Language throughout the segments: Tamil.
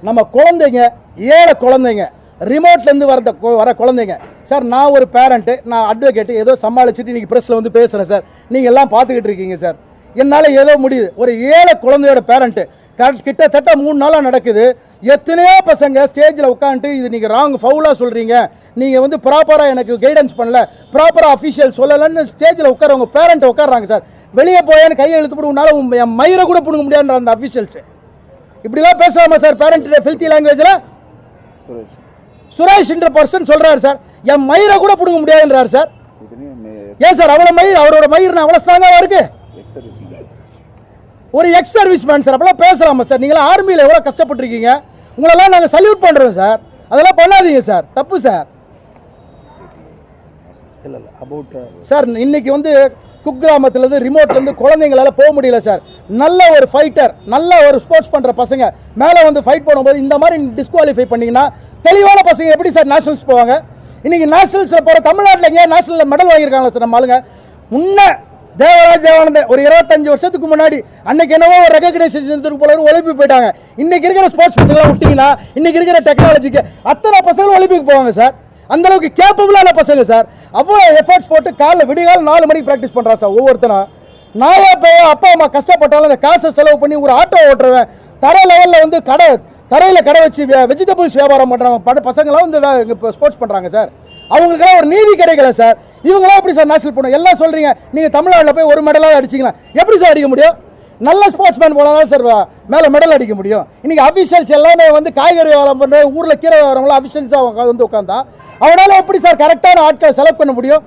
நம்ம குழந்தைங்க, ஏழை குழந்தைங்க, ரிமோட்லேருந்து வர குழந்தைங்க சார். நான் ஒரு பேரண்ட்டு, நான் அட்வொகேட்டு, ஏதோ சமாளிச்சுட்டு இன்றைக்கி ப்ரெஸ்ஸில் வந்து பேசுகிறேன் சார். நீங்கள் எல்லாம் பார்த்துக்கிட்டு இருக்கீங்க சார். என்னால் ஏதோ முடியுது. ஒரு ஏழை குழந்தையோட பேரண்ட்டு கிட்டத்தட்ட 3 நாளாக நடக்குது. எத்தனையோ பசங்க ஸ்டேஜில் உட்காந்துட்டு இது நீங்கள் ராங் ஃபவுலாக சொல்கிறீங்க, நீங்கள் வந்து ப்ராப்பராக எனக்கு கைடன்ஸ் பண்ணல, ப்ராப்பராக அஃபிஷியல் சொல்லலைன்னு ஸ்டேஜில் உட்காரவங்க பேரண்ட்டை உட்காடுறாங்க சார். வெளியே போயான்னு கையை இழுத்து போட்டு உன்னால என் மயிரை கூட பிடுங்க முடியாதுன்ற அந்த அஃபிஷியல்ஸு. இப்படிலாம் பேசலாமா சார் பேரண்ட் ஃபில்த்தி லாங்குவேஜில்? சுரேஷ்ன்ற பர்சன் சொல்கிறாரு சார், என் மயிரை கூட பிடுங்க முடியாதுன்றார் சார். ஏன் சார் அவ்வளோ மயிர், அவரோட மயிர் அவ்வளோ ஸ்ட்ராங்காக இருக்குது? ஒரு எக்ஸ் சர்வீஸ் மேன் சார். அப்பெல்லாம் பேசலாமா சார்? நீங்களாம் ஆர்மியில் எவ்வளோ கஷ்டப்பட்டுருக்கீங்க, உங்களெல்லாம் நாங்கள் சல்யூட் பண்ணுறோம் சார். அதெல்லாம் பண்ணாதீங்க சார், தப்பு சார். இல்லை அபவுட் சார், இன்னைக்கு வந்து குக்கிராமத்துலேருந்து ரிமோட்லேருந்து குழந்தைங்களால் போக முடியல சார். நல்ல ஒரு ஃபைட்டர், நல்ல ஒரு ஸ்போர்ட்ஸ் பண்ணுற பசங்க மேலே வந்து ஃபைட் பண்ணும்போது இந்த மாதிரி டிஸ்குவாலிஃபை பண்ணிங்கன்னா தெளிவான பசங்க எப்படி சார் நேஷனல்ஸ் போவாங்க? இன்றைக்கி நேஷனல்ஸில் போகிற தமிழ்நாட்டில் எங்கேயா நேஷனலில் மெடல் வாங்கியிருக்காங்களா சார் நம்ம ஆளுங்க? முன்னே தேவராஜ் தேவானந்தன் ஒரு 25 வருஷத்துக்கு முன்னாடி அன்னைக்கு என்னவோ ஒரு ரெகக்னைசேஷன் போல ஒலிம்பிக் போயிட்டாங்க. இன்னைக்கு இருக்கிற ஸ்போர்ட்ஸ் பசங்களாம் விட்டீங்கன்னா இன்னைக்கு இருக்கிற டெக்னாலஜிக்கு அத்தனை பசங்களும் ஒலிம்பிக் போவாங்க சார். அந்த அளவுக்கு கேப்பபிளான பசங்க சார். அவ்வளோ எஃபர்ட்ஸ் போட்டு காலைல விடிகாலம் 4 மணிக்கு ப்ராக்டிஸ் பண்ணுறான் சார். ஒவ்வொருத்தனும் நாயா பேய அப்பா அம்மா கஷ்டப்பட்டாலும் அந்த காசை செலவு பண்ணி ஒரு ஆட்டோ ஓட்டுறவன், தர லெவலில் வந்து தரையில் கடை வச்சு வெஜிடபிள்ஸ் வியாபாரம் பண்ணுறவங்க பசங்களாம் வந்து இப்போ ஸ்போர்ட்ஸ் பண்ணுறாங்க சார். அவங்களுக்கெல்லாம் ஒரு நீதி கிடைக்கல சார். இவங்களாம் எப்படி சார் நேஷனல் போகணும்? எல்லாம் சொல்கிறீங்க நீங்கள் தமிழ்நாட்டில் போய் ஒரு மெடலாக அடிச்சிக்கலாம், எப்படி சார் அடிக்க முடியும்? நல்ல ஸ்போர்ட்ஸ் மேன் போனால் தான் சார் மேலே மெடல் அடிக்க முடியும். இன்றைக்கி அஃபிஷியல்ஸ் எல்லாமே வந்து காய்கறி வியாபாரம் பண்ணுற ஊரில் கீரை வியாபாரங்களாம் அஃபிஷியல்ஸாக வந்து உட்காந்தா அவனால் எப்படி சார் கரெக்டான ஆட்களை செலக்ட் பண்ண முடியும்?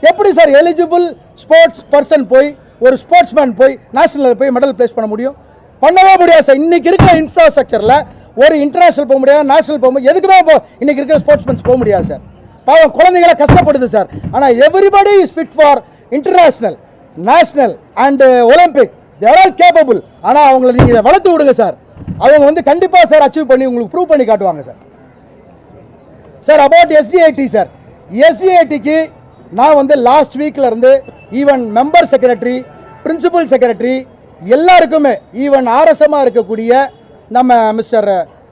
எப்படி சார் எலிஜிபிள் ஸ்போர்ட்ஸ் பர்சன் போய் ஒரு ஸ்போர்ட்ஸ் மேன் போய் நேஷனலில் போய் மெடல் பிளேஸ் பண்ண முடியும்? பண்ணவே முடியாது சார். இன்றைக்கி இருக்கிற இன்ஃப்ராஸ்ட்ரக்சரில் ஒரு இன்டர்நேஷனல் போக முடியாது, நேஷனல் போக முடியாது, எதுக்குமே இன்றைக்கி இருக்கிற ஸ்போர்ட்ஸ்மேன்ஸ் போக முடியாது சார். பாவம் குழந்தைகளை கஷ்டப்படுது சார். ஆனால் everybody is fit for international, national and Olympic. They're all capable. ஆனால் அவங்கள நீங்கள் வளர்த்து விடுங்க சார். அவங்க வந்து கண்டிப்பாக சார் அச்சீவ் பண்ணி உங்களுக்கு ப்ரூவ் பண்ணி காட்டுவாங்க sir. Sir about SGIT sir, எஸ்ஜிஐடிக்கு நான் வந்து லாஸ்ட் வீக்கில் இருந்து even member secretary, principal secretary எல்லாருக்குமே, ஈவன் ஆர்எஸ்எம்மாக இருக்கக்கூடிய நம்ம மிஸ்டர்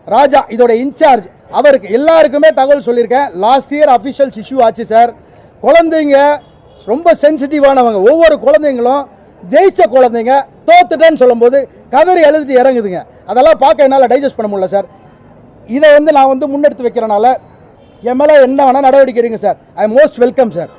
ராஜா இதோட இன்சார்ஜ் அவருக்கு எல்லாருக்குமே தகவல் சொல்லியிருக்கேன். லாஸ்ட் இயர் அஃபிஷியல்ஸ் இஷ்யூ ஆச்சு சார். குழந்தைங்க ரொம்ப சென்சிட்டிவானவங்க. ஒவ்வொரு குழந்தைங்களும் ஜெயிச்ச குழந்தைங்க தோத்துட்டேன்னு சொல்லும்போது கதறி எழுதிட்டு இறங்குதுங்க. அதெல்லாம் பார்க்க என்னால் டைஜஸ்ட் பண்ண முடியல சார். இதை வந்து நான் வந்து முன்னெடுத்து வைக்கிறனால என் மேலே என்ன வேணால் நடவடிக்கை எடுங்க sir. I most welcome sir.